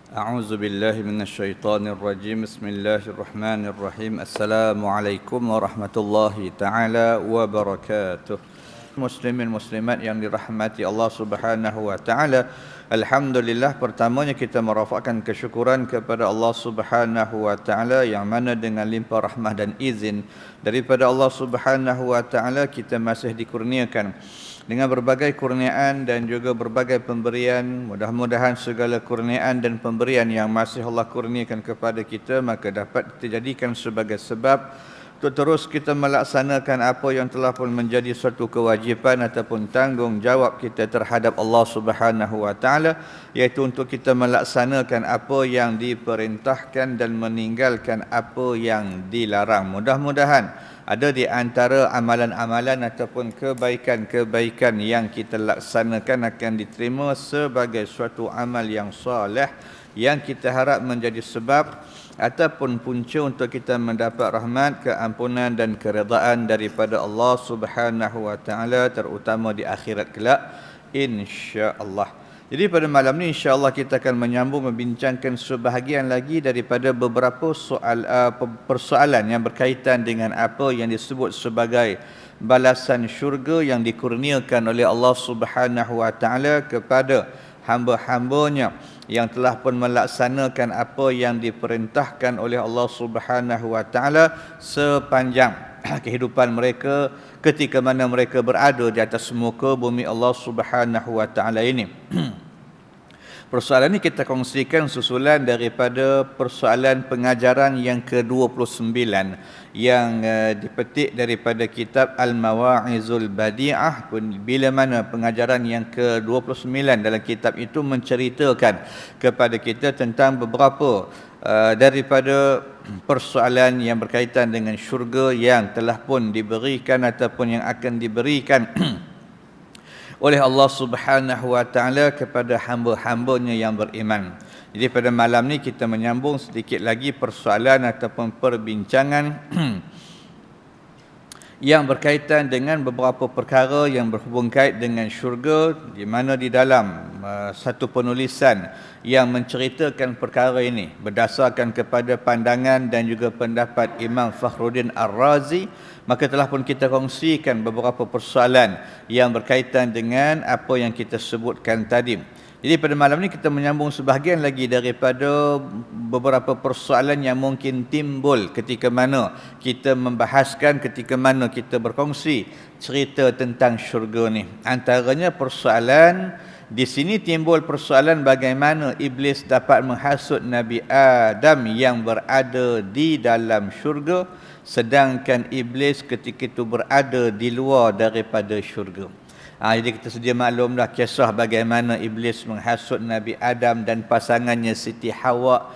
أعوذ بالله من الشيطان الرجيم بسم الله الرحمن الرحيم السلام عليكم ورحمة الله تعالى وبركاته Muslimin muslimat yang dirahmati Allah Subhanahu wa taala. Alhamdulillah, pertamanya kita merafakkan kesyukuran kepada Allah Subhanahu wa taala yang mana dengan limpah rahmah dan izin daripada Allah Subhanahu wa taala kita masih dikurniakan dengan berbagai kurniaan dan juga berbagai pemberian. Mudah-mudahan segala kurniaan dan pemberian yang masih Allah kurniakan kepada kita maka dapat kita jadikan sebagai sebab untuk terus kita melaksanakan apa yang telah pun menjadi suatu kewajipan ataupun tanggungjawab kita terhadap Allah Subhanahu wa taala, iaitu untuk kita melaksanakan apa yang diperintahkan dan meninggalkan apa yang dilarang. Mudah-mudahan ada di antara amalan-amalan ataupun kebaikan-kebaikan yang kita laksanakan akan diterima sebagai suatu amal yang soleh yang kita harap menjadi sebab ataupun punca untuk kita mendapat rahmat, keampunan dan keredaan daripada Allah Subhanahu wa taala, terutama di akhirat kelak insya-Allah. Jadi pada malam ni insya-Allah kita akan menyambung membincangkan sebahagian lagi daripada beberapa persoalan yang berkaitan dengan apa yang disebut sebagai balasan syurga yang dikurniakan oleh Allah Subhanahu wa taala kepada hamba-hambanya yang telah pun melaksanakan apa yang diperintahkan oleh Allah Subhanahu wa taala sepanjang kehidupan mereka ketika mana mereka berada di atas muka bumi Allah Subhanahu wa taala ini. Persoalan ini kita kongsikan susulan daripada persoalan pengajaran yang ke-29 yang dipetik daripada kitab Al-Mawa'izul Badi'ah, bila mana pengajaran yang ke-29 dalam kitab itu menceritakan kepada kita tentang beberapa daripada persoalan yang berkaitan dengan syurga yang telah pun diberikan ataupun yang akan diberikan oleh Allah Subhanahu wa taala kepada hamba-hambanya yang beriman. Jadi pada malam ni kita menyambung sedikit lagi persoalan ataupun perbincangan yang berkaitan dengan beberapa perkara yang berhubung kait dengan syurga, di mana di dalam satu penulisan yang menceritakan perkara ini berdasarkan kepada pandangan dan juga pendapat Imam Fakhruddin Ar-Razi, maka telah pun kita kongsikan beberapa persoalan yang berkaitan dengan apa yang kita sebutkan tadi. Jadi pada malam ni kita menyambung sebahagian lagi daripada beberapa persoalan yang mungkin timbul ketika mana kita membahaskan, ketika mana kita berkongsi cerita tentang syurga ni. Antaranya persoalan di sini timbul persoalan bagaimana iblis dapat menghasut Nabi Adam yang berada di dalam syurga, sedangkan iblis ketika itu berada di luar daripada syurga. Jadi kita sedia maklum dah kisah bagaimana iblis menghasut Nabi Adam dan pasangannya Siti Hawa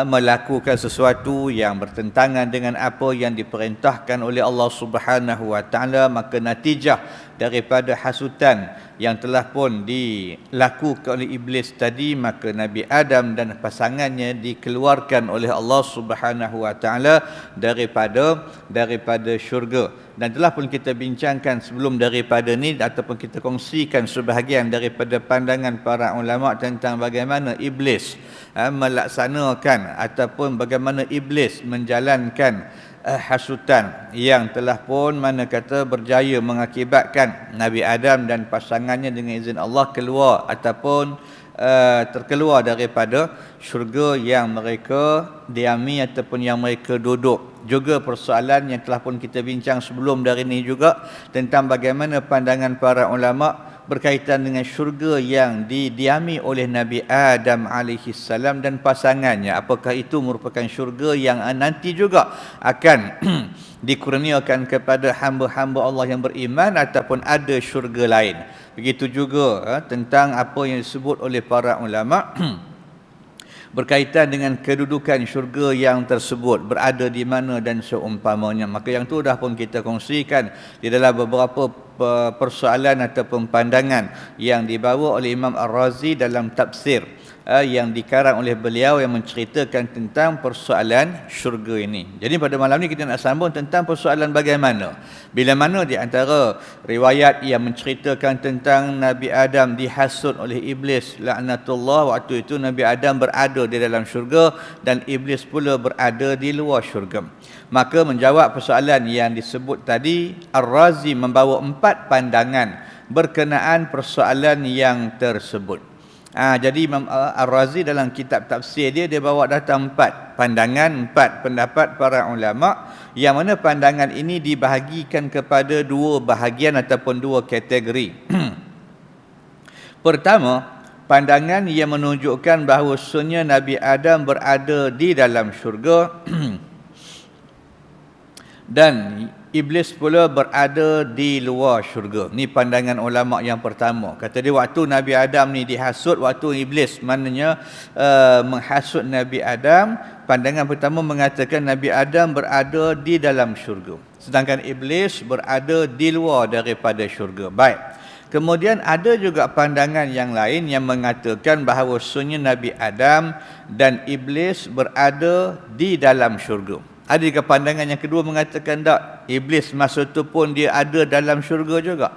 melakukan sesuatu yang bertentangan dengan apa yang diperintahkan oleh Allah Subhanahu wa taala, maka natijah daripada hasutan yang telah pun dilakukan oleh iblis tadi, maka Nabi Adam dan pasangannya dikeluarkan oleh Allah Subhanahu wa taala daripada syurga. Dan telah pun kita bincangkan sebelum daripada ni ataupun kita kongsikan sebahagian daripada pandangan para ulama tentang bagaimana iblis melaksanakan ataupun bagaimana iblis menjalankan hasutan yang telah pun mana kata berjaya mengakibatkan Nabi Adam dan pasangannya dengan izin Allah keluar ataupun terkeluar daripada syurga yang mereka diami ataupun yang mereka duduk. Juga persoalan yang telah pun kita bincang sebelum dari ini juga tentang bagaimana pandangan para ulama berkaitan dengan syurga yang didiami oleh Nabi Adam alaihi salam dan pasangannya. Apakah itu merupakan syurga yang nanti juga akan dikurniakan kepada hamba-hamba Allah yang beriman ataupun ada syurga lain. Begitu juga tentang apa yang disebut oleh para ulama berkaitan dengan kedudukan syurga yang tersebut berada di mana dan seumpamanya. Maka yang tu dah pun kita kongsikan di dalam beberapa persoalan ataupun pandangan yang dibawa oleh Imam Ar-Razi dalam tafsir yang dikarang oleh beliau yang menceritakan tentang persoalan syurga ini. Jadi pada malam ni kita nak sambung tentang persoalan bagaimana, bila mana di antara riwayat yang menceritakan tentang Nabi Adam dihasut oleh iblis laknatullah, waktu itu Nabi Adam berada di dalam syurga dan iblis pula berada di luar syurga. Maka menjawab persoalan yang disebut tadi, Ar-Razi membawa 4 pandangan berkenaan persoalan yang tersebut. Jadi Imam Ar-Razi dalam kitab tafsir dia bawa datang 4 pandangan, 4 pendapat para ulama, yang mana pandangan ini dibahagikan kepada 2 bahagian ataupun 2 kategori. Pertama, pandangan yang menunjukkan bahawasanya Nabi Adam berada di dalam syurga dan iblis pula berada di luar syurga. Ni pandangan ulama yang pertama. Kata dia waktu Nabi Adam ni dihasut, waktu iblis maknanya menghasut Nabi Adam, pandangan pertama mengatakan Nabi Adam berada di dalam syurga, sedangkan iblis berada di luar daripada syurga. Baik. Kemudian ada juga pandangan yang lain yang mengatakan bahawasanya Nabi Adam dan iblis berada di dalam syurga. Ada juga pandangan yang kedua mengatakan tak, iblis masa itu pun dia ada dalam syurga juga.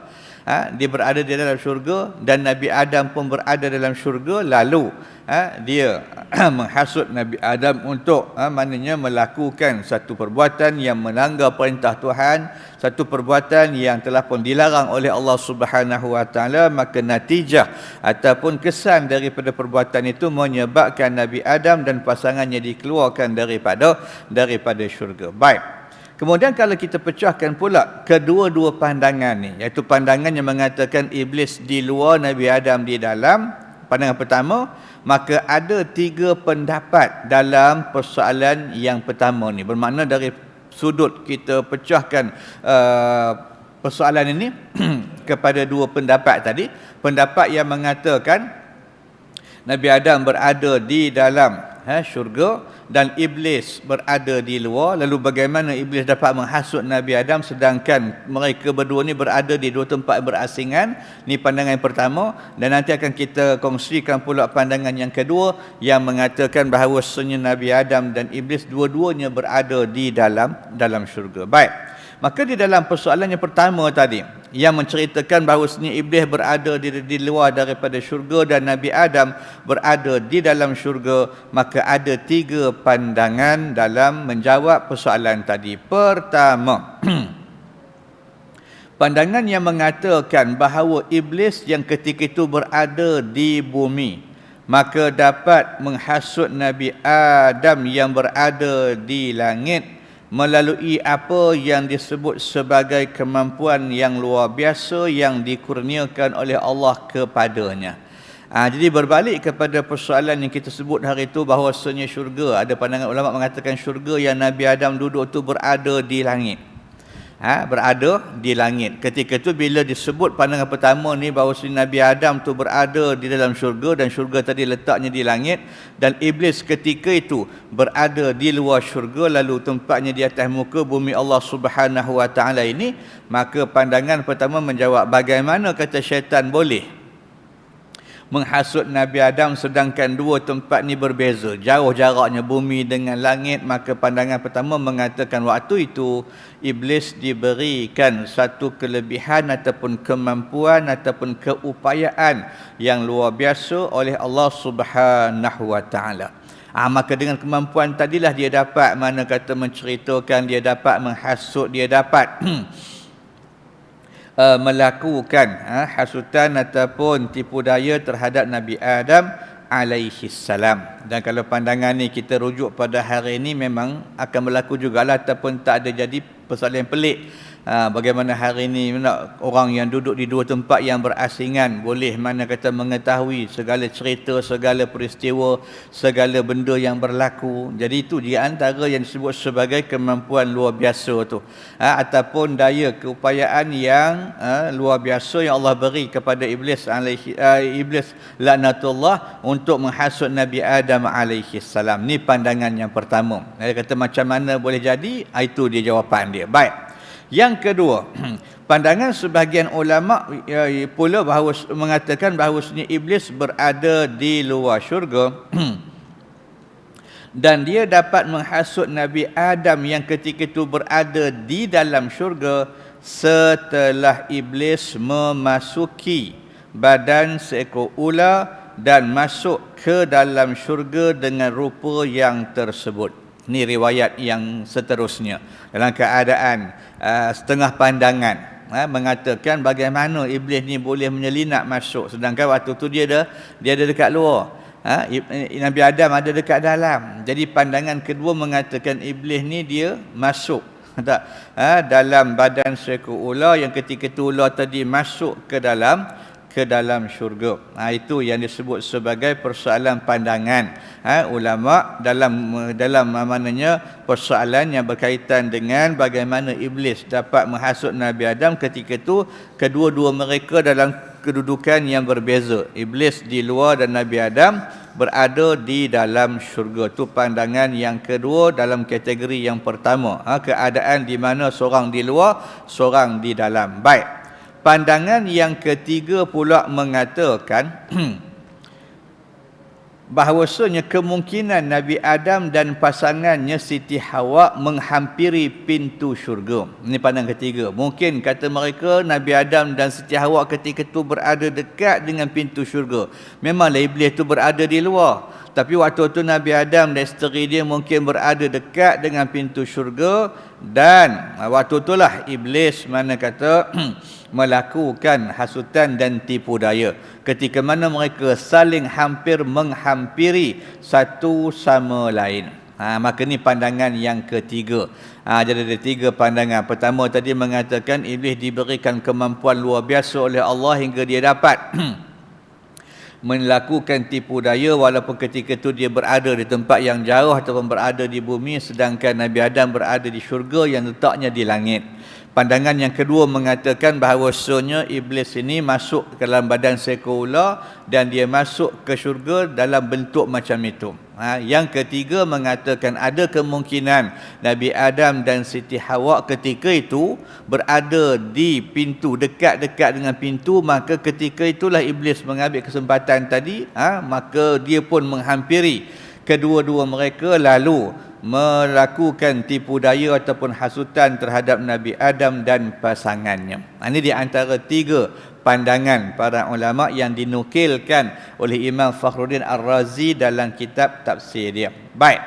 Dia berada di dalam syurga dan Nabi Adam pun berada dalam syurga, lalu dia menghasut Nabi Adam untuk maknanya melakukan satu perbuatan yang melanggar perintah Tuhan, satu perbuatan yang telah pun dilarang oleh Allah Subhanahu wa taala. Maka natijah ataupun kesan daripada perbuatan itu menyebabkan Nabi Adam dan pasangannya dikeluarkan daripada syurga. Baik. Kemudian kalau kita pecahkan pula kedua-dua pandangan ni, iaitu pandangan yang mengatakan iblis di luar, Nabi Adam di dalam, pandangan pertama, maka ada 3 pendapat dalam persoalan yang pertama ni. Bermakna dari sudut kita pecahkan persoalan ini kepada 2 pendapat tadi. Pendapat yang mengatakan Nabi Adam berada di dalam syurga dan iblis berada di luar. Lalu bagaimana iblis dapat menghasut Nabi Adam sedangkan mereka berdua ni berada di 2 tempat berasingan? Ni pandangan yang pertama, dan nanti akan kita kongsikan pula pandangan yang kedua yang mengatakan bahawasanya Nabi Adam dan iblis dua-duanya berada di dalam syurga. Baik. Maka di dalam persoalan yang pertama tadi yang menceritakan bahawasanya iblis berada di luar daripada syurga dan Nabi Adam berada di dalam syurga, maka ada 3 pandangan dalam menjawab persoalan tadi. Pertama, pandangan yang mengatakan bahawa iblis yang ketika itu berada di bumi maka dapat menghasut Nabi Adam yang berada di langit melalui apa yang disebut sebagai kemampuan yang luar biasa yang dikurniakan oleh Allah kepadanya. Jadi berbalik kepada persoalan yang kita sebut hari itu bahawasanya syurga, ada pandangan ulama mengatakan syurga yang Nabi Adam duduk itu berada di langit. Berada di langit. Ketika itu bila disebut pandangan pertama ni bahawasanya Nabi Adam tu berada di dalam syurga dan syurga tadi letaknya di langit, dan iblis ketika itu berada di luar syurga lalu tempatnya di atas muka bumi Allah Subhanahu wa taala ini, maka pandangan pertama menjawab bagaimana kata syaitan boleh menghasut Nabi Adam sedangkan 2 tempat ni berbeza, jauh jaraknya bumi dengan langit. Maka pandangan pertama mengatakan waktu itu iblis diberikan satu kelebihan ataupun kemampuan ataupun keupayaan yang luar biasa oleh Allah Subhanahu wa taala. Maka dengan kemampuan tadilah dia dapat mana kata menceritakan, dia dapat menghasut, dia dapat melakukan hasutan ataupun tipu daya terhadap Nabi Adam alaihi salam. Dan kalau pandangan ni kita rujuk pada hari ini memang akan berlaku jugalah ataupun tak ada jadi persoalan yang pelik. Bagaimana hari ini orang yang duduk di 2 tempat yang berasingan boleh mana kata mengetahui segala cerita, segala peristiwa, segala benda yang berlaku. Jadi itu di antara yang disebut sebagai kemampuan luar biasa tu, ataupun daya keupayaan yang luar biasa yang Allah beri kepada iblis iblis laknatullah untuk menghasut Nabi Adam alaihi salam. Ni pandangan yang pertama. Dia kata macam mana boleh jadi? Itu dia jawapan dia. Baik. Yang kedua, pandangan sebahagian ulama pula bahawa mengatakan bahawasanya iblis berada di luar syurga dan dia dapat menghasut Nabi Adam yang ketika itu berada di dalam syurga setelah iblis memasuki badan seekor ular dan masuk ke dalam syurga dengan rupa yang tersebut. Ini riwayat yang seterusnya dalam keadaan setengah pandangan, mengatakan bagaimana iblis ni boleh menyelinap masuk sedangkan waktu tu dia ada dekat luar. Nabi Adam ada dekat dalam. Jadi pandangan kedua mengatakan iblis ni dia masuk dalam badan seekor ular yang ketika itu ular tadi masuk ke dalam syurga. Itu yang disebut sebagai persoalan pandangan ulama dalam maknanya persoalan yang berkaitan dengan bagaimana iblis dapat menghasut Nabi Adam ketika itu kedua-dua mereka dalam kedudukan yang berbeza. Iblis di luar dan Nabi Adam berada di dalam syurga. Itu pandangan yang kedua dalam kategori yang pertama. Keadaan di mana seorang di luar, seorang di dalam. Baik. Pandangan yang ketiga pula mengatakan bahawasanya kemungkinan Nabi Adam dan pasangannya Siti Hawa menghampiri pintu syurga. Ini pandangan ketiga. Mungkin kata mereka Nabi Adam dan Siti Hawa ketika itu berada dekat dengan pintu syurga. Memanglah iblis itu berada di luar. Tapi waktu itu Nabi Adam dan isteri dia mungkin berada dekat dengan pintu syurga dan waktu itulah iblis mana kata melakukan hasutan dan tipu daya. Ketika mana mereka saling hampir menghampiri satu sama lain. Maka ni pandangan yang ketiga. Jadi ada tiga pandangan. Pertama tadi mengatakan iblis diberikan kemampuan luar biasa oleh Allah hingga dia dapat melakukan tipu daya walaupun ketika itu dia berada di tempat yang jauh ataupun berada di bumi sedangkan Nabi Adam berada di syurga yang letaknya di langit. Pandangan yang kedua mengatakan bahawasanya iblis ini masuk ke dalam badan seekor ular dan dia masuk ke syurga dalam bentuk macam itu. Yang ketiga mengatakan ada kemungkinan Nabi Adam dan Siti Hawa ketika itu berada di pintu, dekat-dekat dengan pintu, maka ketika itulah iblis mengambil kesempatan tadi, maka dia pun menghampiri kedua-dua mereka lalu melakukan tipu daya ataupun hasutan terhadap Nabi Adam dan pasangannya. Ini di antara tiga pandangan para ulama yang dinukilkan oleh Imam Fakhruddin Ar-Razi dalam kitab tafsir dia. Baik.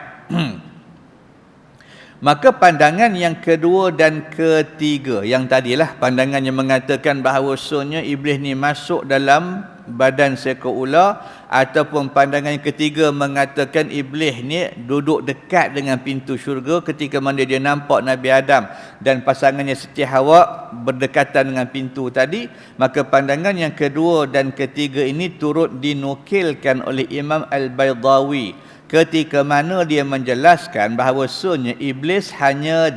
Maka pandangan yang kedua dan ketiga, yang tadilah pandangan yang mengatakan bahawasanya iblis ni masuk dalam badan seekor ular, ataupun pandangan yang ketiga mengatakan iblis ni duduk dekat dengan pintu syurga ketika mana dia nampak Nabi Adam dan pasangannya Siti Hawa berdekatan dengan pintu tadi. Maka pandangan yang kedua dan ketiga ini turut dinukilkan oleh Imam Al-Baydawi ketika mana dia menjelaskan bahawasanya iblis hanya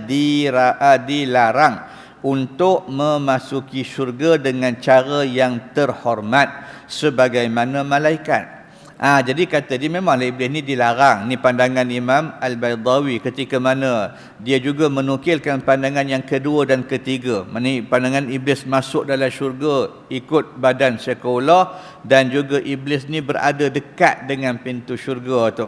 dilarang untuk memasuki syurga dengan cara yang terhormat sebagaimana malaikat. Jadi kata dia memanglah iblis ni dilarang. Ni pandangan Imam Al-Baydawi ketika mana dia juga menukilkan pandangan yang kedua dan ketiga. Mana pandangan iblis masuk dalam syurga ikut badan seekor ular dan juga iblis ni berada dekat dengan pintu syurga tu.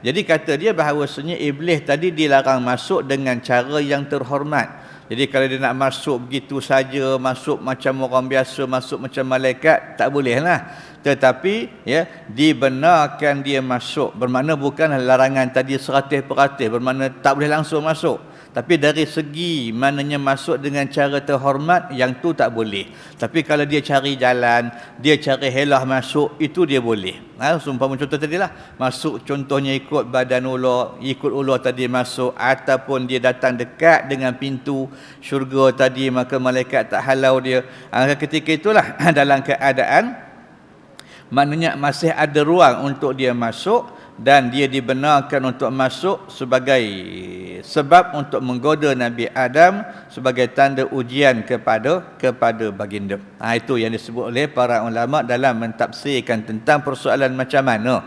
Jadi kata dia bahawasanya iblis tadi dilarang masuk dengan cara yang terhormat. Jadi kalau dia nak masuk begitu saja, masuk macam orang biasa, masuk macam malaikat, tak boleh lah. Tetapi dibenarkan dia masuk. Bermakna bukan larangan tadi 100%, bermakna tak boleh langsung masuk. Tapi dari segi mananya masuk dengan cara terhormat, yang tu tak boleh. Tapi kalau dia cari jalan, dia cari helah masuk, itu dia boleh. Sumpama contoh tadilah, masuk contohnya ikut badan ular, ikut ular tadi masuk, ataupun dia datang dekat dengan pintu syurga tadi, maka malaikat tak halau dia. Ketika itulah dalam keadaan maknanya masih ada ruang untuk dia masuk dan dia dibenarkan untuk masuk sebagai sebab untuk menggoda Nabi Adam sebagai tanda ujian kepada baginda. Itu yang disebut oleh para ulama dalam mentafsirkan tentang persoalan macam mana.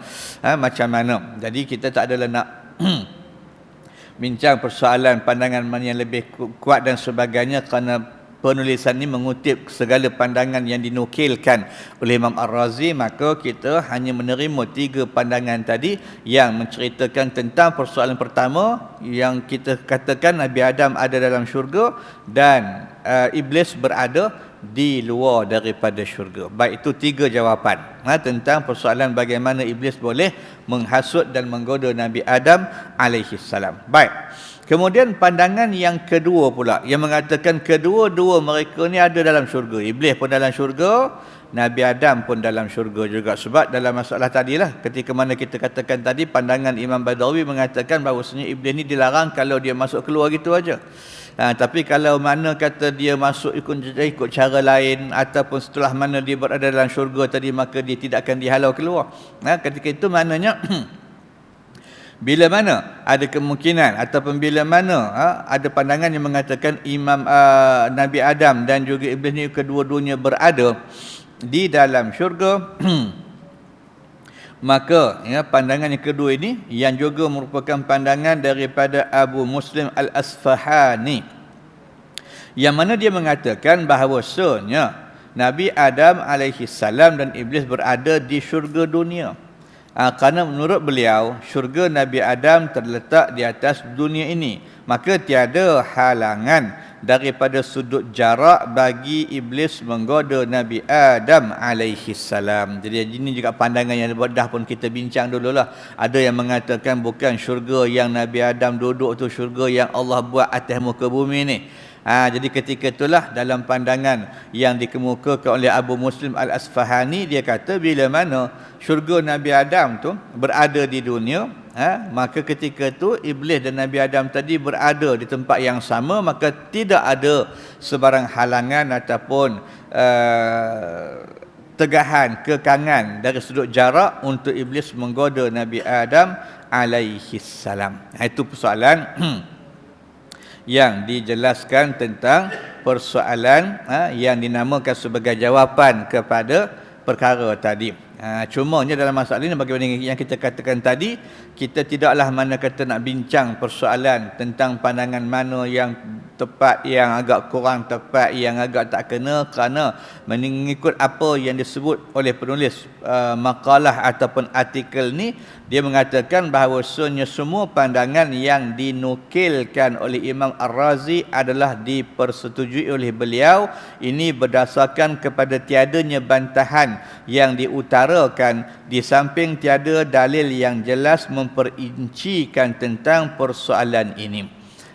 Macam mana. Jadi kita tak adalah nak bincang persoalan pandangan mana yang lebih kuat dan sebagainya, kerana penulisan ini mengutip segala pandangan yang dinukilkan oleh Imam Ar-Razi, maka kita hanya menerima 3 pandangan tadi yang menceritakan tentang persoalan pertama yang kita katakan Nabi Adam ada dalam syurga dan Iblis berada di luar daripada syurga. Baik, itu 3 jawapan tentang persoalan bagaimana Iblis boleh menghasut dan menggoda Nabi Adam alaihi salam. Baik. Kemudian pandangan yang kedua pula yang mengatakan kedua-dua mereka ni ada dalam syurga. Iblis pun dalam syurga, Nabi Adam pun dalam syurga juga. Sebab dalam masalah tadilah, ketika mana kita katakan tadi, pandangan Imam Badawi mengatakan bahawasanya Iblis ni dilarang kalau dia masuk keluar gitu aja. Tapi kalau mana kata dia masuk ikut cara lain, ataupun setelah mana dia berada dalam syurga tadi, maka dia tidak akan dihalau keluar. Ketika itu maknanya bila mana ada kemungkinan ataupun bila mana ada pandangan yang mengatakan Nabi Adam dan juga Iblis ni kedua-duanya berada di dalam syurga, maka pandangan yang kedua ini yang juga merupakan pandangan daripada Abu Muslim Al-Asfahani, yang mana dia mengatakan bahawasanya Nabi Adam alaihi salam dan Iblis berada di syurga dunia. Kerana menurut beliau syurga Nabi Adam terletak di atas dunia ini, maka tiada halangan daripada sudut jarak bagi Iblis menggoda Nabi Adam alaihi salam. Jadi ini juga pandangan yang dah pun kita bincang dululah. Ada yang mengatakan bukan syurga yang Nabi Adam duduk tu syurga yang Allah buat atas muka bumi ni. Jadi ketika itulah dalam pandangan yang dikemukakan oleh Abu Muslim Al-Asfahani, dia kata bila mana syurga Nabi Adam tu berada di dunia, maka ketika itu Iblis dan Nabi Adam tadi berada di tempat yang sama, maka tidak ada sebarang halangan ataupun tegahan, kekangan dari sudut jarak untuk Iblis menggoda Nabi Adam alaihi salam. Itu persoalan yang dijelaskan tentang persoalan yang dinamakan sebagai jawapan kepada perkara tadi. Cumanya dalam masalah ini, bagaimana yang kita katakan tadi, kita tidaklah mana kata nak bincang persoalan tentang pandangan mana yang tepat, yang agak kurang tepat, yang agak tak kena, kerana mengikut apa yang disebut oleh penulis makalah ataupun artikel ni, dia mengatakan bahawasanya semua pandangan yang dinukilkan oleh Imam Ar-Razi adalah dipersetujui oleh beliau. Ini berdasarkan kepada tiadanya bantahan yang diutarakan, di samping tiada dalil yang jelas memperincikan tentang persoalan ini.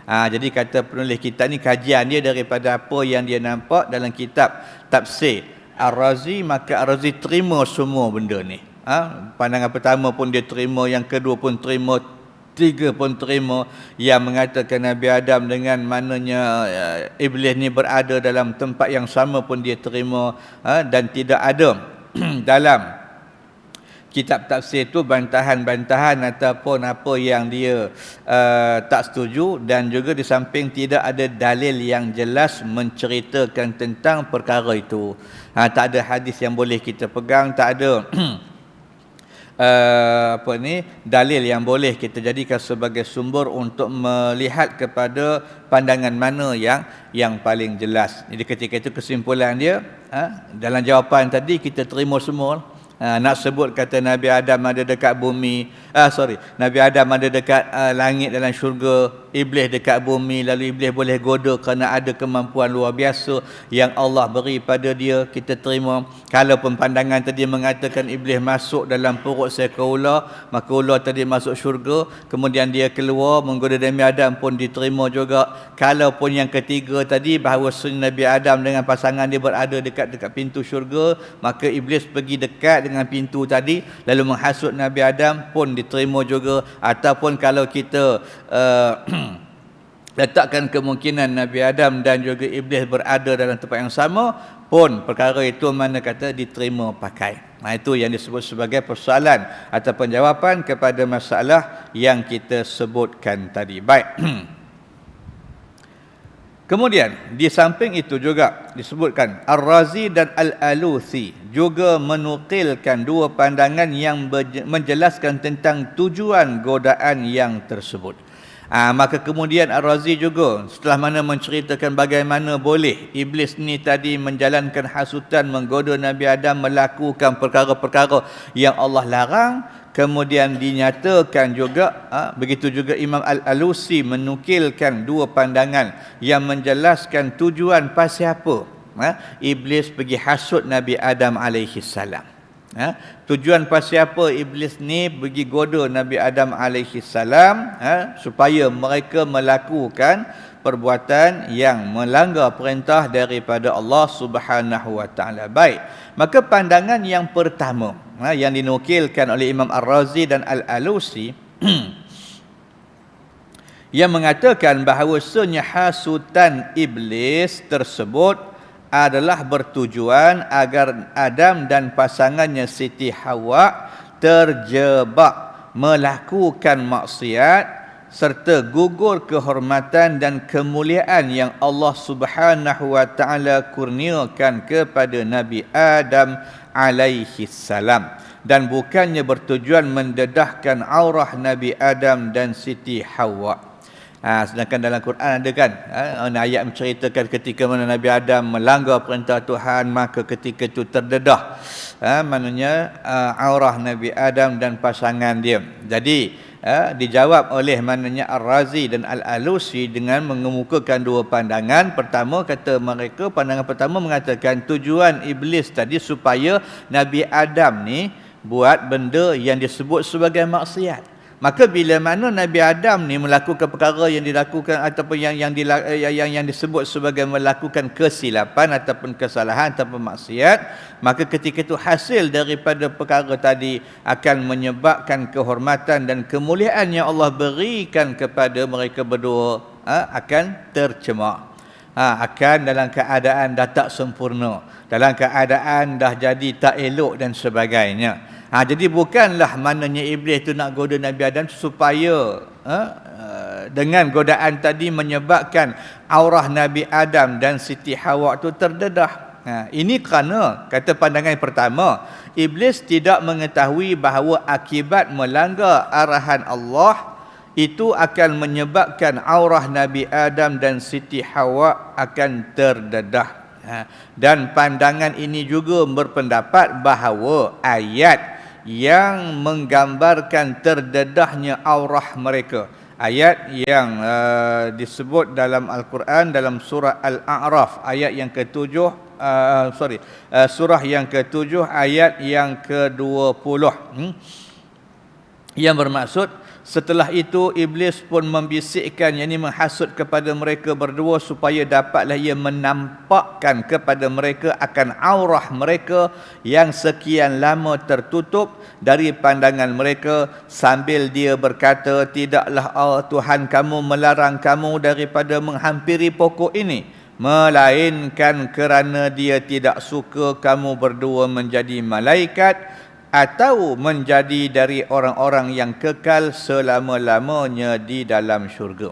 Jadi kata penulis kita ni, kajian dia daripada apa yang dia nampak dalam kitab tafsir Ar-Razi, maka Ar-Razi terima semua benda ni. Pandangan pertama pun dia terima, yang kedua pun terima, 3 pun terima, yang mengatakan Nabi Adam dengan mananya Iblis ni berada dalam tempat yang sama pun dia terima, dan tidak ada dalam kitab tafsir itu bantahan-bantahan ataupun apa yang dia tak setuju, dan juga di samping tidak ada dalil yang jelas menceritakan tentang perkara itu. Tak ada hadis yang boleh kita pegang, tak ada dalil yang boleh kita jadikan sebagai sumber untuk melihat kepada pandangan mana yang paling jelas. Jadi ketika itu kesimpulan dia, dalam jawapan tadi kita terima semua. Nak sebut kata Nabi Adam ada dekat bumi, Nabi Adam ada dekat langit dalam syurga, Iblis dekat bumi, lalu Iblis boleh goda kerana ada kemampuan luar biasa yang Allah beri pada dia, kita terima. Kalau pandangan tadi mengatakan Iblis masuk dalam perut seekor ular, maka ular tadi masuk syurga, kemudian dia keluar menggoda Nabi Adam, pun diterima juga. Kalau pun yang ketiga tadi, bahawa Nabi Adam dengan pasangan dia berada dekat pintu syurga, maka Iblis pergi dekat dengan pintu tadi lalu menghasut Nabi Adam, pun diterima juga. Ataupun kalau kita letakkan kemungkinan Nabi Adam dan juga Iblis berada dalam tempat yang sama, pun perkara itu mana kata diterima pakai. Itu yang disebut sebagai persoalan ataupun jawapan kepada masalah yang kita sebutkan tadi. Baik. Kemudian di samping itu juga disebutkan Ar-Razi dan Al-Alusi juga menukilkan 2 pandangan yang menjelaskan tentang tujuan godaan yang tersebut. Maka kemudian Ar-Razi juga setelah mana menceritakan bagaimana boleh iblis ni tadi menjalankan hasutan, menggoda Nabi Adam melakukan perkara-perkara yang Allah larang. Kemudian dinyatakan juga, begitu juga Imam Al-Alusi menukilkan dua pandangan yang menjelaskan tujuan pasal apa iblis pergi hasut Nabi Adam alaihi salam. Tujuan pasal apa iblis ni pergi goda Nabi Adam alaihi salam, supaya mereka melakukan perbuatan yang melanggar perintah daripada Allah Subhanahu wa taala. Baik, maka pandangan yang pertama yang dinukilkan oleh Imam Ar-Razi dan Al-Alusi yang mengatakan bahawasanya hasutan iblis tersebut adalah bertujuan agar Adam dan pasangannya Siti Hawa terjebak melakukan maksiat serta gugur kehormatan dan kemuliaan yang Allah Subhanahu wa taala kurniakan kepada Nabi Adam alaihi salam, dan bukannya bertujuan mendedahkan aurah Nabi Adam dan Siti Hawa. Sedangkan dalam Quran ada kan ayat menceritakan ketika mana Nabi Adam melanggar perintah Tuhan, maka ketika itu terdedah maknanya aurah Nabi Adam dan pasangan dia. Jadi dijawab oleh maknanya Ar-Razi dan Al-Alusi dengan mengemukakan dua pandangan. Pertama, kata mereka, pandangan pertama mengatakan tujuan iblis tadi supaya Nabi Adam ni buat benda yang disebut sebagai maksiat. Maka bila mana Nabi Adam ni melakukan perkara yang dilakukan ataupun yang disebut sebagai melakukan kesilapan ataupun kesalahan ataupun maksiat, maka ketika itu hasil daripada perkara tadi akan menyebabkan kehormatan dan kemuliaan yang Allah berikan kepada mereka berdua akan tercemar. Akan dalam keadaan dah tak sempurna, dalam keadaan dah jadi tak elok dan sebagainya. Jadi bukanlah maknanya iblis itu nak goda Nabi Adam supaya dengan godaan tadi menyebabkan aurah Nabi Adam dan Siti Hawa itu terdedah. Ini kerana, kata pandangan yang pertama, iblis tidak mengetahui bahawa akibat melanggar arahan Allah itu akan menyebabkan aurah Nabi Adam dan Siti Hawa akan terdedah. Dan pandangan ini juga berpendapat bahawa ayat yang menggambarkan terdedahnya aurah mereka, ayat yang disebut dalam Al-Quran dalam surah Al-A'raf ayat yang ke-7, surah yang ke-7 ayat yang ke-20, yang bermaksud setelah itu iblis pun membisikkan, yakni menghasut kepada mereka berdua supaya dapatlah ia menampakkan kepada mereka akan aurah mereka yang sekian lama tertutup dari pandangan mereka, sambil dia berkata, tidaklah Tuhan kamu melarang kamu daripada menghampiri pokok ini, melainkan kerana dia tidak suka kamu berdua menjadi malaikat atau menjadi dari orang-orang yang kekal selama-lamanya di dalam syurga.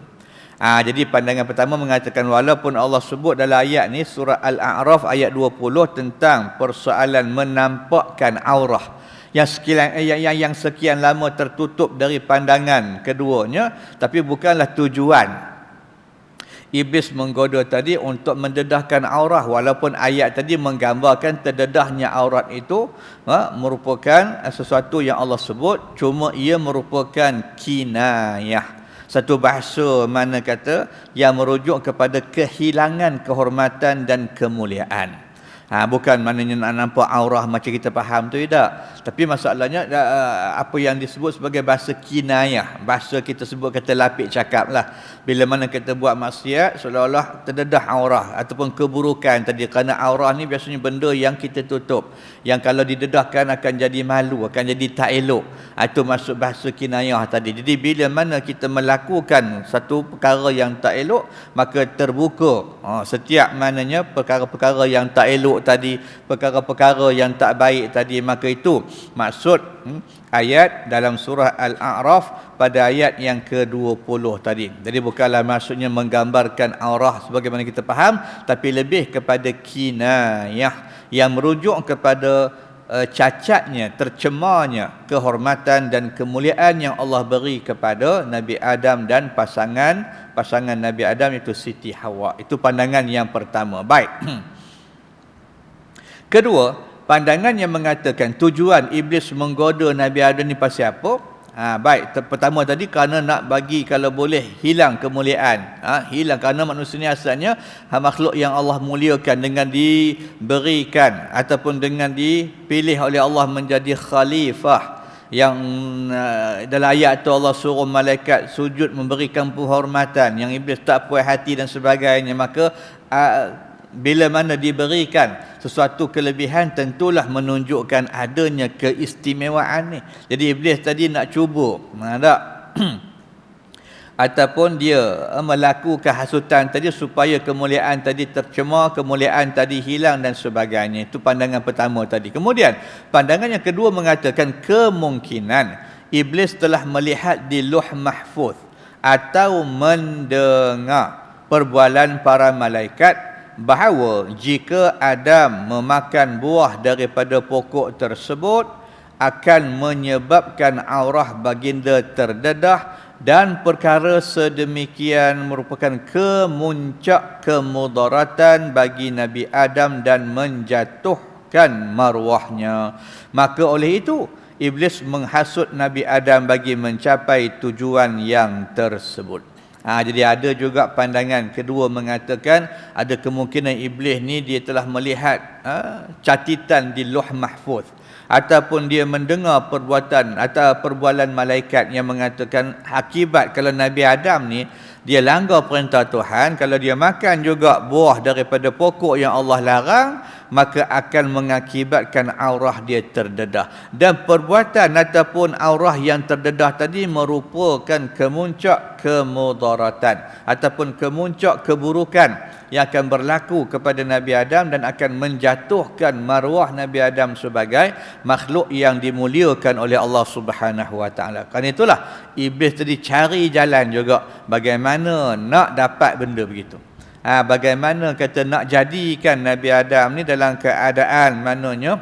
Jadi pandangan pertama mengatakan walaupun Allah sebut dalam ayat ni surah Al-A'raf ayat 20 tentang persoalan menampakkan aurah yang sekian lama tertutup dari pandangan keduanya, tapi bukanlah tujuan iblis menggoda tadi untuk mendedahkan aurah, walaupun ayat tadi menggambarkan terdedahnya aurat itu merupakan sesuatu yang Allah sebut, cuma ia merupakan kinayah, satu bahasa mana kata yang merujuk kepada kehilangan kehormatan dan kemuliaan. Bukan maknanya nak nampak aurah macam kita faham tu, tidak. Tapi masalahnya apa yang disebut sebagai bahasa kinayah, bahasa kita sebut kata lapik cakap lah. Bila mana kita buat maksiat seolah-olah terdedah aurah ataupun keburukan tadi, kerana aurah ni biasanya benda yang kita tutup, yang kalau didedahkan akan jadi malu, akan jadi tak elok. Itu maksud bahasa kinayah tadi. Jadi bila mana kita melakukan satu perkara yang tak elok, maka terbuka setiap maknanya perkara-perkara yang tak elok tadi, perkara-perkara yang tak baik tadi. Maka itu maksud ayat dalam surah Al-A'raf pada ayat yang ke-20 tadi. Jadi bukanlah maksudnya menggambarkan aurah sebagaimana kita faham, tapi lebih kepada kinayah yang merujuk kepada cacatnya, tercemarnya kehormatan dan kemuliaan yang Allah beri kepada Nabi Adam dan pasangan Nabi Adam itu Siti Hawa. Itu pandangan yang pertama. Baik. Kedua, pandangan yang mengatakan tujuan iblis menggoda Nabi Adam ni pasal apa? Baik, pertama tadi kerana nak bagi kalau boleh hilang kemuliaan. Hilang kerana manusia ni asalnya makhluk yang Allah muliakan dengan diberikan ataupun dengan dipilih oleh Allah menjadi khalifah. Yang dalam ayat tu Allah suruh malaikat sujud memberikan penghormatan, yang iblis tak puas hati dan sebagainya. Maka bila mana diberikan sesuatu kelebihan, tentulah menunjukkan adanya keistimewaan ni. Jadi iblis tadi nak cuba, tak? Ataupun dia melakukan hasutan tadi supaya kemuliaan tadi tercemar, kemuliaan tadi hilang dan sebagainya. Itu pandangan pertama tadi. Kemudian pandangan yang kedua mengatakan kemungkinan iblis telah melihat di Lauh Mahfuz atau mendengar perbualan para malaikat bahawa jika Adam memakan buah daripada pokok tersebut akan menyebabkan aurah baginda terdedah, dan perkara sedemikian merupakan kemuncak kemudaratan bagi Nabi Adam dan menjatuhkan maruahnya. Maka oleh itu iblis menghasut Nabi Adam bagi mencapai tujuan yang tersebut. Jadi ada juga pandangan kedua mengatakan ada kemungkinan iblis ni dia telah melihat catitan di Lauh Mahfuz, ataupun dia mendengar perbuatan atau perbualan malaikat yang mengatakan akibat kalau Nabi Adam ni dia langgar perintah Tuhan, kalau dia makan juga buah daripada pokok yang Allah larang, maka akan mengakibatkan aurah dia terdedah. Dan perbuatan ataupun aurah yang terdedah tadi merupakan kemuncak kemudaratan ataupun kemuncak keburukan yang akan berlaku kepada Nabi Adam dan akan menjatuhkan maruah Nabi Adam sebagai makhluk yang dimuliakan oleh Allah Subhanahu Wa Taala. Kerana itulah iblis tadi cari jalan juga bagaimana nak dapat benda begitu. Bagaimana kata nak jadikan Nabi Adam ni dalam keadaan mananya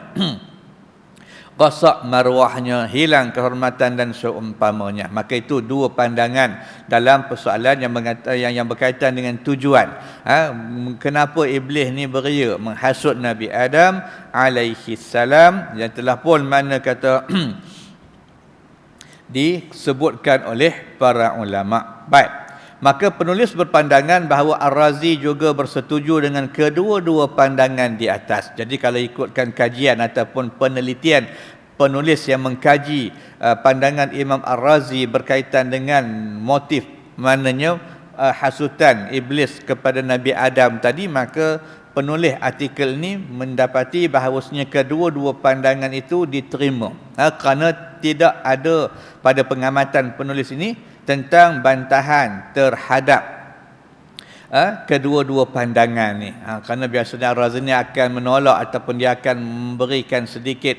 rosak maruahnya, hilang kehormatan dan seumpamanya. Maka itu dua pandangan dalam persoalan yang berkaitan dengan tujuan. Kenapa iblis ni beria menghasut Nabi Adam alaihi salam, yang telah pun mana kata disebutkan oleh para ulama. Baik. Maka penulis berpandangan bahawa Ar-Razi juga bersetuju dengan kedua-dua pandangan di atas. Jadi kalau ikutkan kajian ataupun penelitian penulis yang mengkaji pandangan Imam Ar-Razi berkaitan dengan motif maknanya hasutan iblis kepada Nabi Adam tadi, maka penulis artikel ini mendapati bahawasanya kedua-dua pandangan itu diterima. Kerana tidak ada pada pengamatan penulis ini tentang bantahan terhadap kedua-dua pandangan ni. Kerana biasanya Ar-Razi ni akan menolak ataupun dia akan memberikan sedikit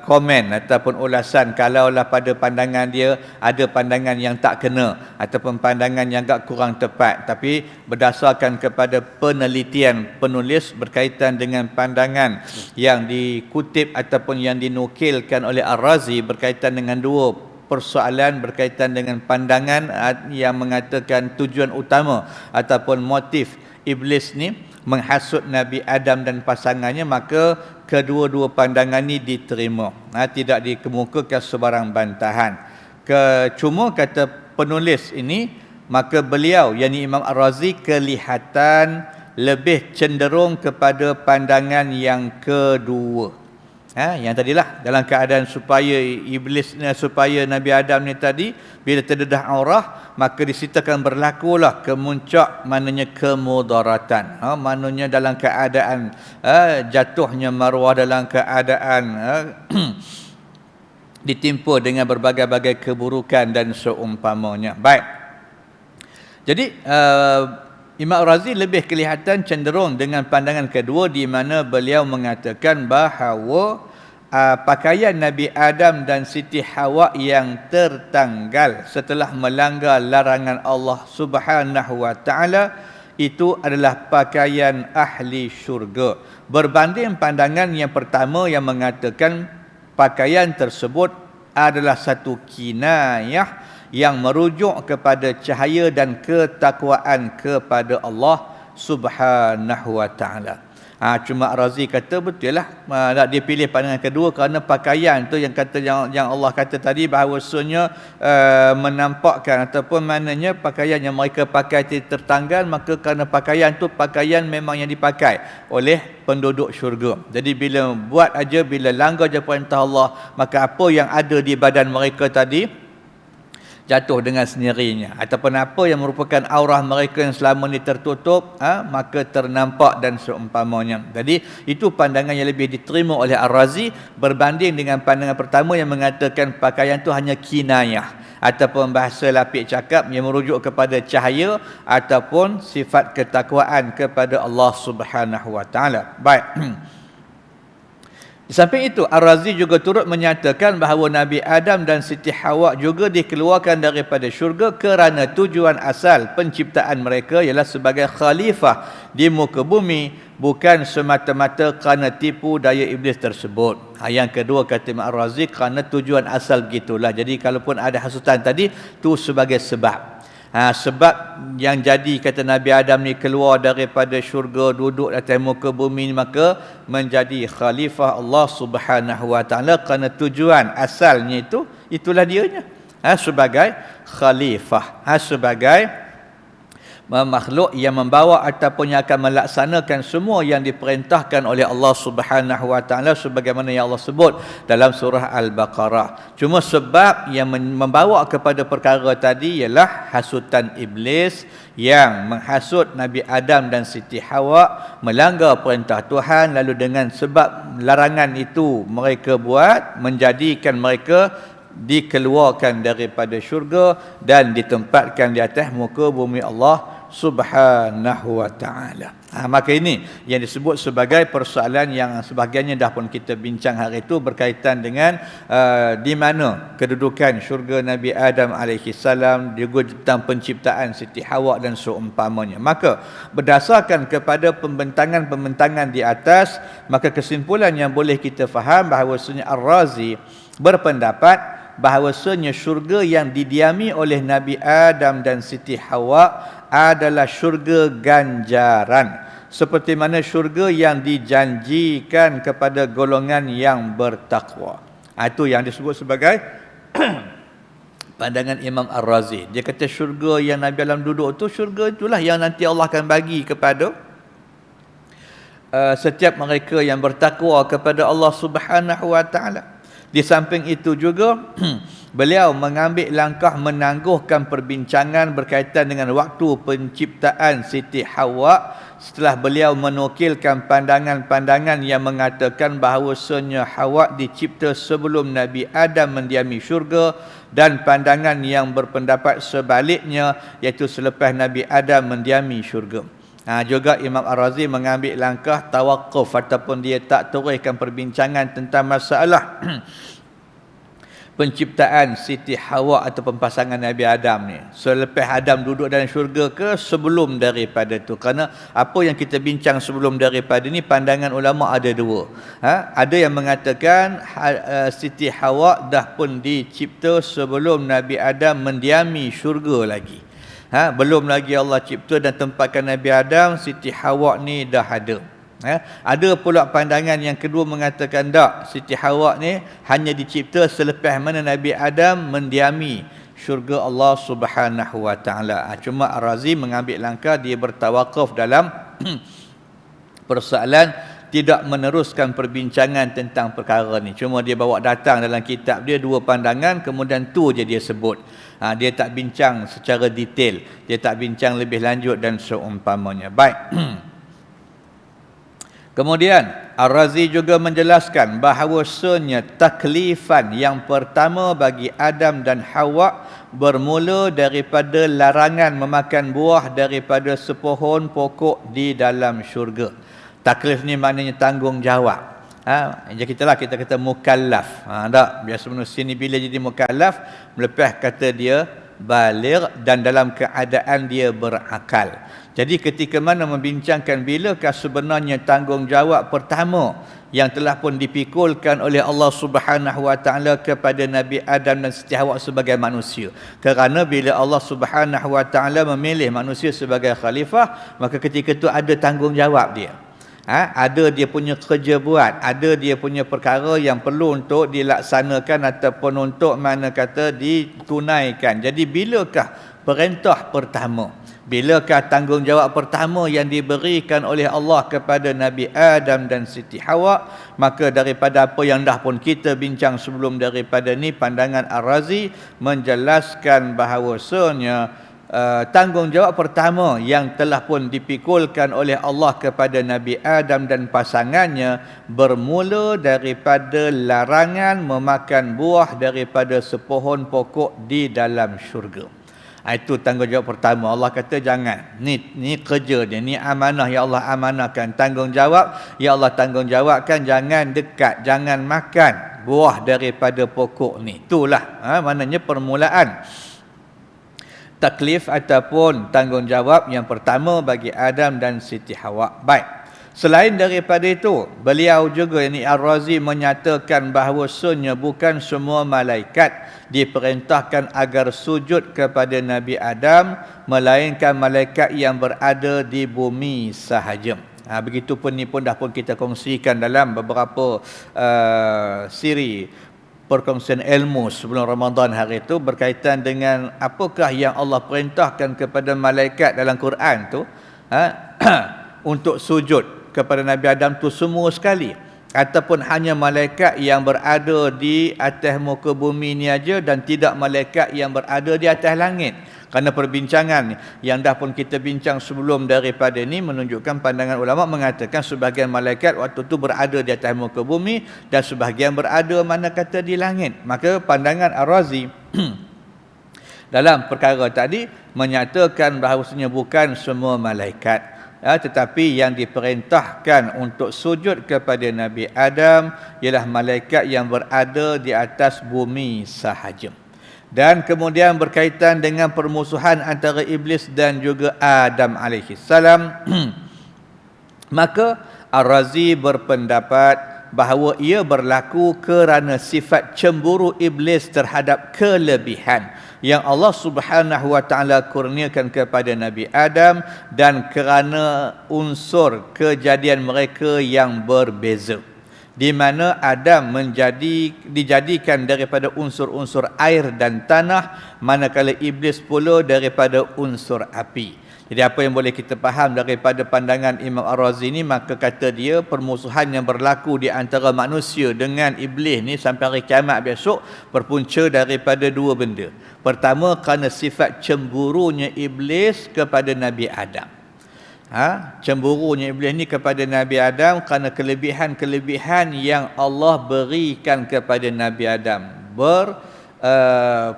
komen ataupun ulasan kalaulah pada pandangan dia ada pandangan yang tak kena ataupun pandangan yang agak kurang tepat. Tapi berdasarkan kepada penelitian penulis berkaitan dengan pandangan yang dikutip ataupun yang dinukilkan oleh Ar-Razi berkaitan dengan dua persoalan berkaitan dengan pandangan yang mengatakan tujuan utama ataupun motif iblis ni menghasut Nabi Adam dan pasangannya, maka kedua-dua pandangan ini diterima. Tidak dikemukakan sebarang bantahan. Cuma kata penulis ini, maka beliau yakni Imam Ar-Razi kelihatan lebih cenderung kepada pandangan yang kedua. Yang tadilah dalam keadaan supaya iblis supaya Nabi Adam ni tadi bila terdedah aurah, maka disitakan berlakulah kemuncak maknanya kemudaratan. Maknanya dalam keadaan jatuhnya maruah, dalam keadaan ditimpa dengan berbagai-bagai keburukan dan seumpamanya. Baik. Jadi Imam Razi lebih kelihatan cenderung dengan pandangan kedua, di mana beliau mengatakan bahawa pakaian Nabi Adam dan Siti Hawa yang tertanggal setelah melanggar larangan Allah Subhanahu Wa Taala itu adalah pakaian ahli syurga. Berbanding pandangan yang pertama yang mengatakan pakaian tersebut adalah satu kinayah yang merujuk kepada cahaya dan ketakwaan kepada Allah Subhanahu wa taala. Cuma Razi kata betul lah, dia pilih pandangan kedua kerana pakaian tu yang kata yang Allah kata tadi bahawasanya menampakkan ataupun maknanya pakaian yang mereka pakai tertanggal, maka kerana pakaian tu pakaian memang yang dipakai oleh penduduk syurga. Jadi bila buat aja, bila langgar je perintah Allah, maka apa yang ada di badan mereka tadi jatuh dengan sendirinya, ataupun apa yang merupakan aurah mereka yang selama ini tertutup, maka ternampak dan seumpamanya. Jadi itu pandangan yang lebih diterima oleh Ar-Razi berbanding dengan pandangan pertama yang mengatakan pakaian itu hanya kinayah ataupun bahasa lapik cakap yang merujuk kepada cahaya ataupun sifat ketakwaan kepada Allah Subhanahu wa taala. Baik. Di samping itu, Ar-Razi juga turut menyatakan bahawa Nabi Adam dan Siti Hawa juga dikeluarkan daripada syurga kerana tujuan asal penciptaan mereka ialah sebagai khalifah di muka bumi, bukan semata-mata kerana tipu daya iblis tersebut. Yang kedua kata Imam Ar-Razi, kerana tujuan asal begitulah. Jadi kalaupun ada hasutan tadi, tu sebagai sebab. Sebab yang jadi kata Nabi Adam ni keluar daripada syurga, duduk atas muka bumi, maka menjadi khalifah Allah Subhanahu wa taala kerana tujuan asalnya itulah dianya, sebagai khalifah, sebagai makhluk yang membawa ataupun yang akan melaksanakan semua yang diperintahkan oleh Allah Subhanahu wa taala sebagaimana yang Allah sebut dalam surah Al-Baqarah. Cuma sebab yang membawa kepada perkara tadi ialah hasutan iblis yang menghasut Nabi Adam dan Siti Hawa melanggar perintah Tuhan, lalu dengan sebab larangan itu mereka buat menjadikan mereka dikeluarkan daripada syurga dan ditempatkan di atas muka bumi Allah Subhanahu wa ta'ala. Maka ini yang disebut sebagai persoalan yang sebahagiannya dah pun kita bincang hari itu berkaitan dengan di mana kedudukan syurga Nabi Adam AS, juga tentang penciptaan Siti Hawa dan seumpamanya. Maka berdasarkan kepada pembentangan-pembentangan di atas, maka kesimpulan yang boleh kita faham bahawasanya Ar-Razi berpendapat bahawasanya syurga yang didiami oleh Nabi Adam dan Siti Hawa adalah syurga ganjaran, seperti mana syurga yang dijanjikan kepada golongan yang bertakwa. Itu yang disebut sebagai pandangan Imam Ar-Razi. Dia kata syurga yang Nabi Adam duduk tu, syurga itulah yang nanti Allah akan bagi kepada setiap mereka yang bertakwa kepada Allah Subhanahu wa taala. Di samping itu juga beliau mengambil langkah menangguhkan perbincangan berkaitan dengan waktu penciptaan Siti Hawa setelah beliau menukilkan pandangan-pandangan yang mengatakan bahawasanya Hawa dicipta sebelum Nabi Adam mendiami syurga, dan pandangan yang berpendapat sebaliknya, iaitu selepas Nabi Adam mendiami syurga. Juga Imam Ar-Razi mengambil langkah tawakuf ataupun dia tak teruskan perbincangan tentang masalah penciptaan Siti Hawa ataupun pasangan Nabi Adam ni. Selepas Adam duduk dalam syurga ke sebelum daripada tu? Kerana apa yang kita bincang sebelum daripada ni, pandangan ulama ada dua. Ada yang mengatakan Siti Hawa dah pun dicipta sebelum Nabi Adam mendiami syurga lagi. Belum lagi Allah cipta dan tempatkan Nabi Adam, Siti Hawa ni dah ada. Ada pula pandangan yang kedua mengatakan tak, Siti Hawa ni hanya dicipta selepas mana Nabi Adam mendiami syurga Allah Subhanahu wa taala. Cuma Ar-Razi mengambil langkah dia bertawakuf dalam persoalan tidak meneruskan perbincangan tentang perkara ni. Cuma dia bawa datang dalam kitab dia dua pandangan, kemudian tu je dia sebut. Dia tak bincang secara detail, dia tak bincang lebih lanjut dan seumpamanya. Baik. Kemudian Ar-Razi juga menjelaskan bahawasanya taklifan yang pertama bagi Adam dan Hawa bermula daripada larangan memakan buah daripada sepohon pokok di dalam syurga. Taklif ni maknanya tanggungjawab. Jadi kita kata mukallaf. Tak, biasa manusia ni bila jadi mukallaf, lepas kata dia baligh dan dalam keadaan dia berakal. Jadi ketika mana membincangkan bilakah sebenarnya tanggungjawab pertama yang telah pun dipikulkan oleh Allah Subhanahu wa taala kepada Nabi Adam dan Siti Hawa sebagai manusia. Kerana bila Allah Subhanahu wa taala memilih manusia sebagai khalifah, maka ketika itu ada tanggungjawab dia. Ada dia punya kerja buat, ada dia punya perkara yang perlu untuk dilaksanakan ataupun untuk mana kata ditunaikan. Jadi bilakah perintah pertama? Bilakah tanggungjawab pertama yang diberikan oleh Allah kepada Nabi Adam dan Siti Hawa? Maka daripada apa yang dah pun kita bincang sebelum daripada ni, pandangan Ar-Razi menjelaskan bahawasanya tanggungjawab pertama yang telah pun dipikulkan oleh Allah kepada Nabi Adam dan pasangannya bermula daripada larangan memakan buah daripada sepohon pokok di dalam syurga. Itu tanggungjawab pertama. Allah kata jangan. Ni kerja dia, ni amanah yang Allah amanahkan. Tanggungjawab yang Allah tanggungjawabkan, jangan dekat, jangan makan buah daripada pokok ni. Itulah maknanya permulaan taklif ataupun tanggungjawab yang pertama bagi Adam dan Siti Hawa. Baik. Selain daripada itu, beliau juga ini Ar-Razi menyatakan bahawasanya bukan semua malaikat diperintahkan agar sujud kepada Nabi Adam, melainkan malaikat yang berada di bumi sahaja. Begitupun ni pun dah pun kita kongsikan dalam beberapa siri perkongsian ilmu sebelum Ramadan hari itu berkaitan dengan apakah yang Allah perintahkan kepada malaikat dalam Quran tu untuk sujud kepada Nabi Adam tu semua sekali, ataupun hanya malaikat yang berada di atas muka bumi ni aja dan tidak malaikat yang berada di atas langit. Kerana perbincangan yang dah pun kita bincang sebelum daripada ni menunjukkan pandangan ulama mengatakan sebahagian malaikat waktu tu berada di atas muka bumi dan sebahagian berada mana kata di langit. Maka pandangan Ar-Razi dalam perkara tadi menyatakan bahawasanya bukan semua malaikat, tetapi yang diperintahkan untuk sujud kepada Nabi Adam ialah malaikat yang berada di atas bumi sahaja. Dan kemudian berkaitan dengan permusuhan antara iblis dan juga Adam alaihissalam, maka Ar-Razi berpendapat bahawa ia berlaku kerana sifat cemburu iblis terhadap kelebihan yang Allah Subhanahu wa taala kurniakan kepada Nabi Adam dan kerana unsur kejadian mereka yang berbeza, di mana Adam dijadikan daripada unsur-unsur air dan tanah, manakala iblis pula daripada unsur api. Jadi apa yang boleh kita faham daripada pandangan Imam Ar-Razi ni, maka kata dia permusuhan yang berlaku di antara manusia dengan iblis ni sampai hari kiamat besok berpunca daripada dua benda. Pertama, kerana sifat cemburunya iblis kepada Nabi Adam. Cemburunya iblis ni kepada Nabi Adam kerana kelebihan-kelebihan yang Allah berikan kepada Nabi Adam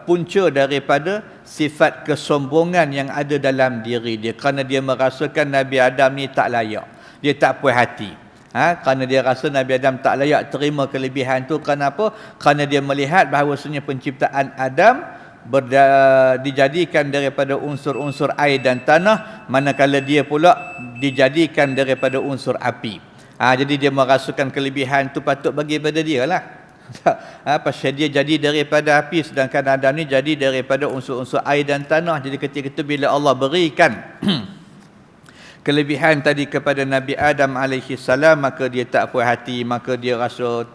punca daripada sifat kesombongan yang ada dalam diri dia, kerana dia merasakan Nabi Adam ni tak layak, dia tak puas hati. Kerana dia rasa Nabi Adam tak layak terima kelebihan tu. Kerana apa? Kerana dia melihat bahawasanya penciptaan Adam dijadikan daripada unsur-unsur air dan tanah, manakala dia pula dijadikan daripada unsur api. Jadi dia merasakan kelebihan tu patut bagi pada dia lah. Pasal dia jadi daripada api, sedangkan Adam ni jadi daripada unsur-unsur air dan tanah. Jadi ketika itu bila Allah berikan kelebihan tadi kepada Nabi Adam alaihi salam, maka dia tak puas hati, maka dia rasa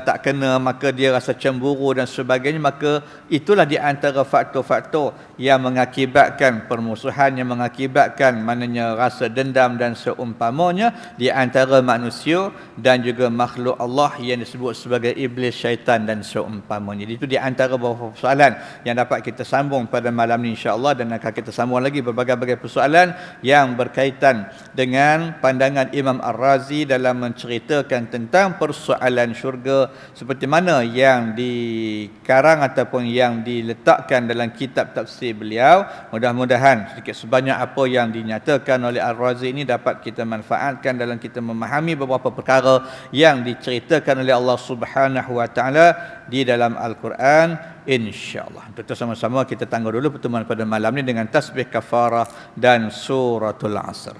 tak kena, maka dia rasa cemburu dan sebagainya. Maka itulah di antara faktor-faktor yang mengakibatkan permusuhan, yang mengakibatkan maknanya rasa dendam dan seumpamanya di antara manusia dan juga makhluk Allah yang disebut sebagai iblis, syaitan dan seumpamanya. Jadi itu di antara beberapa persoalan yang dapat kita sambung pada malam ni insya-Allah, dan akan kita sambung lagi berbagai-bagai persoalan yang berkaitan dengan pandangan Imam Ar-Razi dalam menceritakan tentang persoalan syurga seperti mana yang dikarang ataupun yang diletakkan dalam kitab tafsir beliau. Mudah-mudahan sedikit sebanyak apa yang dinyatakan oleh Ar-Razi ini dapat kita manfaatkan dalam kita memahami beberapa perkara yang diceritakan oleh Allah Subhanahu wa taala di dalam Al-Quran. insya-Allah. Kita sama-sama kita tangguh dulu pertemuan pada malam ni dengan tasbih kafarah dan suratul asr.